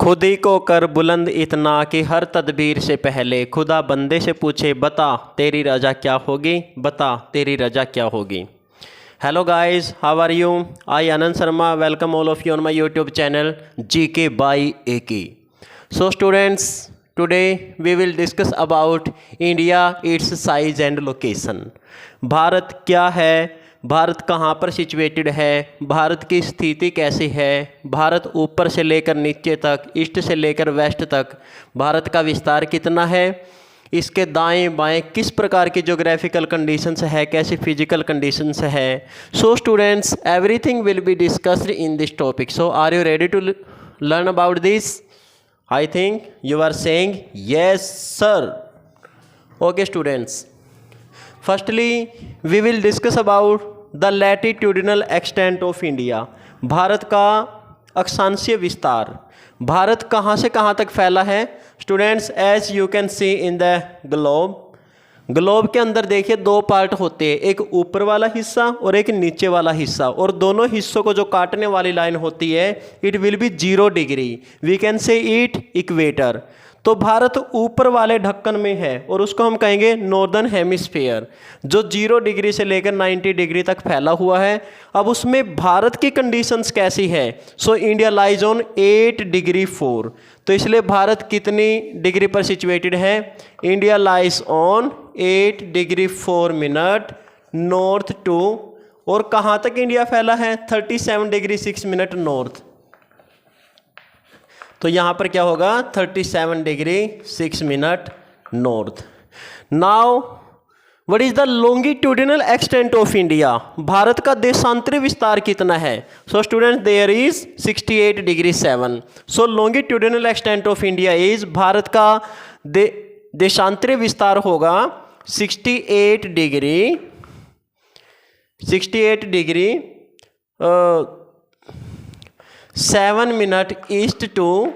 खुद ही को कर बुलंद इतना कि हर तदबीर से पहले खुदा बंदे से पूछे बता तेरी रजा क्या होगी, बता तेरी रजा क्या होगी। Hello guys, how are you? I Anand Sharma welcome all of you on my YouTube channel GK by AK. So students, today we will discuss about India, its size and location. Bharat क्या है, भारत कहाँ पर सिचुएटेड है, भारत की स्थिति कैसी है, भारत ऊपर से लेकर नीचे तक, ईस्ट से लेकर वेस्ट तक भारत का विस्तार कितना है, इसके दाएं बाएं किस प्रकार की ज्योग्राफिकल कंडीशंस है, कैसी फिजिकल कंडीशंस है। So students, everything will be discussed in this topic. So are you ready to learn about this? I think you are saying yes sir. Okay students, firstly we will discuss about the latitudinal extent of India. Bharat का अक्षांशीय विस्तार। भारत कहाँ से कहाँ तक फैला है students? As you can see in the globe. Globe के अंदर देखिए दो पार्ट होते हैं, एक ऊपर वाला हिस्सा और एक नीचे वाला हिस्सा, और दोनों हिस्सों को जो काटने वाली लाइन होती है it will be 0 degree. We can say it equator. तो भारत ऊपर वाले ढक्कन में है और उसको हम कहेंगे नॉर्दर्न हेमिस्फीयर, जो 0 डिग्री से लेकर 90 डिग्री तक फैला हुआ है। अब उसमें भारत की कंडीशंस कैसी है? So India lies on 8 degree 4। तो इसलिए भारत कितनी डिग्री पर सिचुएटेड है? India lies on 8 degree 4 minute north to, और कहाँ तक इंडिया फैला है? 37 डिग्री 6 मिनट नॉर्थ। तो यहाँ पर क्या होगा? 37 degree 6 minute north. Now what is the longitudinal extent of India? Bharat का देशांतरीय विस्तार कितना है? So students, there is 68 degree 7। So longitudinal extent of India is, Bharat का देशांतरीय विस्तार होगा 68 degree 7 minute east to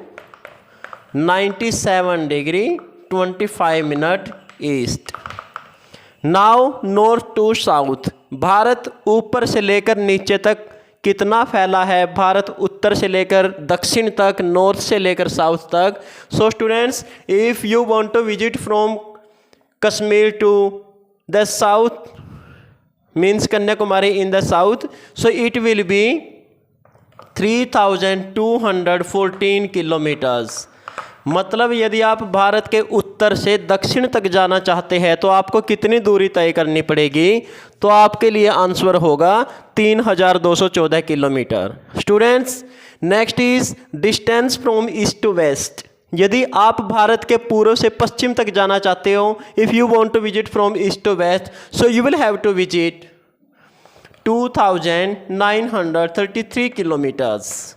97 degree 25 minute east. Now north to south. Bharat ऊपर से लेकर नीचे तक कितना फैला है? भारत उत्तर से लेकर दक्षिण तक, नॉर्थ से लेकर साउथ तक। So students, if you want to visit from Kashmir to the south means Kanyakumari in the south, so it will be 3214 kilometres. मतलब यदि आप भारत के उत्तर से दक्षिण तक जाना चाहते हैं तो आपको कितनी दूरी तय करनी पड़ेगी? तो आपके लिए आंसर होगा 3214 kilometre. Students, next is distance from east to west. यदि आप भारत के पूर्व से पश्चिम तक जाना चाहते हो, if you want to visit from east to west, so you will have to visit 2933 kilometres.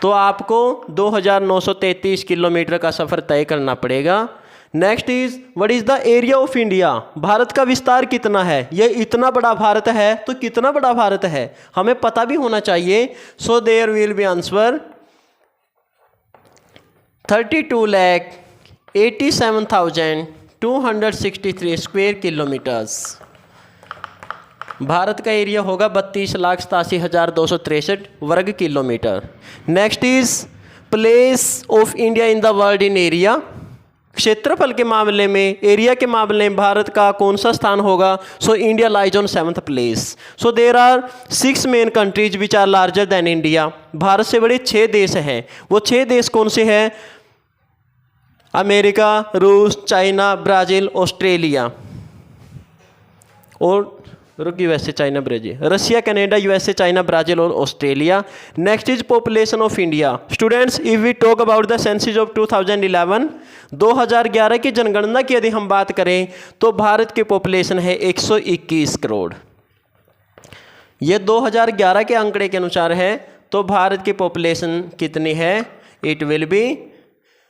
तो आपको 2933 किलोमीटर का सफ़र तय करना पड़ेगा। Next is what is the area of India? Bharat का विस्तार कितना है? ये इतना बड़ा भारत है, तो कितना बड़ा भारत है हमें पता भी होना चाहिए। So there will be answer 32,87,263 square kilometres. Bharat का एरिया होगा 32,87,263 वर्ग किलोमीटर। Next is place of India in the world in area. क्षेत्रफल के मामले में, एरिया के मामले में भारत का कौन सा स्थान होगा? So India lies on 7th place. So there are 6 main countries which are larger than India. Bharat से बड़े 6 देश हैं। वो 6 देश कौन से हैं? अमेरिका, रूस, चाइना, ब्राज़ील, ऑस्ट्रेलिया और USA, China, Brazil, Russia, Canada, USA, China, Brazil और Australia. Next is population of India. Students, if we talk about the census of 2011 की जनगणना की यदि हम बात करें तो भारत की पॉपुलेशन है 121 करोड़। ये 2011 के आंकड़े के अनुसार है। तो भारत की पॉपुलेशन कितनी है? It will B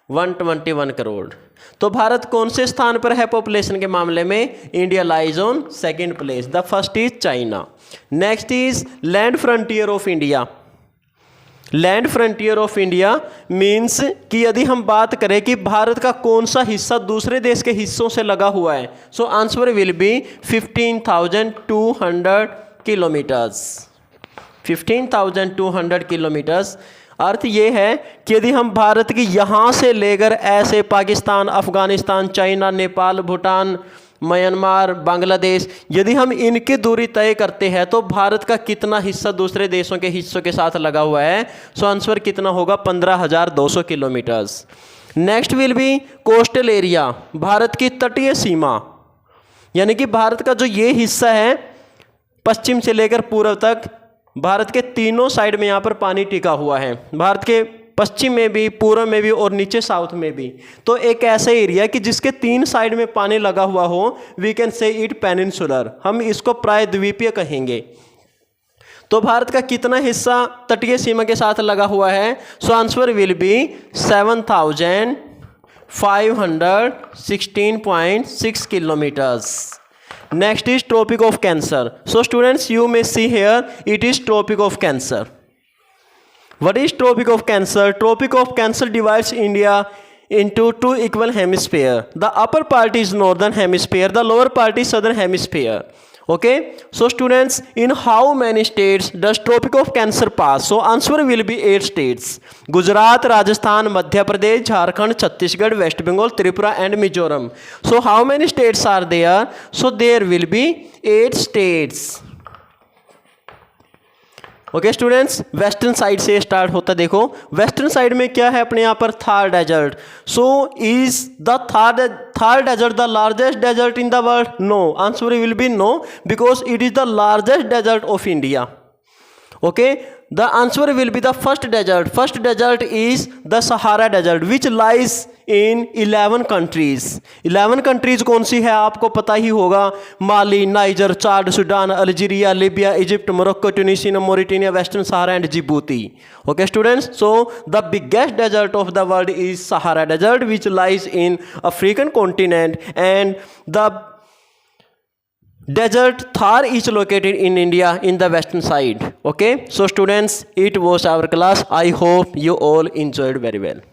121 crore. तो भारत कौन से स्थान पर है पॉपुलेशन के मामले में? India lies on 2nd place. The first is China. Next is land frontier of India. Land frontier of India means कि यदि हम बात करें कि भारत का कौन सा हिस्सा दूसरे देश के हिस्सों से लगा हुआ है, so answer will be 15,200 kilometres. 15,200 kilometres अर्थ ये है कि यदि हम भारत की यहाँ से लेकर ऐसे पाकिस्तान, अफगानिस्तान, चाइना, नेपाल, भूटान, म्यांमार, बांग्लादेश, यदि हम इनकी दूरी तय करते हैं तो भारत का कितना हिस्सा दूसरे देशों के हिस्सों के साथ लगा हुआ है? सो आंसर कितना होगा? 15,200 kilometres. Next will be coastal area, Bharat की तटीय सीमा, यानी कि भारत का जो ये हिस्सा है पश्चिम से लेकर पूर्व तक, भारत के तीनों साइड में यहाँ पर पानी टिका हुआ है, भारत के पश्चिम में भी, पूर्व में भी और नीचे साउथ में भी। तो एक ऐसा एरिया कि जिसके 3 साइड में पानी लगा हुआ हो, we can say it peninsular, हम इसको प्रायद्वीपीय कहेंगे। तो भारत का कितना हिस्सा तटीय सीमा के साथ लगा हुआ है? So answer will B 7,516.6 kilometers. Next is Tropic of Cancer. So students, you may see here it is Tropic of Cancer. What is Tropic of Cancer? Tropic of Cancer divides India into 2 equal hemispheres. The upper part is northern hemisphere, the lower part is southern hemisphere. Okay, so students, in how many states does Tropic of Cancer pass? So answer will be 8 states: Gujarat, Rajasthan, Madhya Pradesh, Jharkhand, Chhattisgarh, West Bengal, Tripura and Mizoram. So how many states are there? So there will be 8 states. Okay students, western side से start होता, देखो western side में क्या है अपने यहाँ पर? Thar desert. So is the Thar desert the largest desert in the world? No, answer will be no, because it is the largest desert of India. Okay, the answer will be the first desert. First desert is the Sahara Desert which lies in 11 countries. 11 countries कौन सी है आपको पता ही होगा? Mali, Niger, Chad, Sudan, Algeria, Libya, Egypt, Morocco, Tunisia, Mauritania, Western Sahara and Djibouti. Okay students, so the biggest desert of the world is Sahara Desert which lies in African continent, and the desert Thar is located in India in the western side. Okay, so students, it was our class. I hope you all enjoyed very well.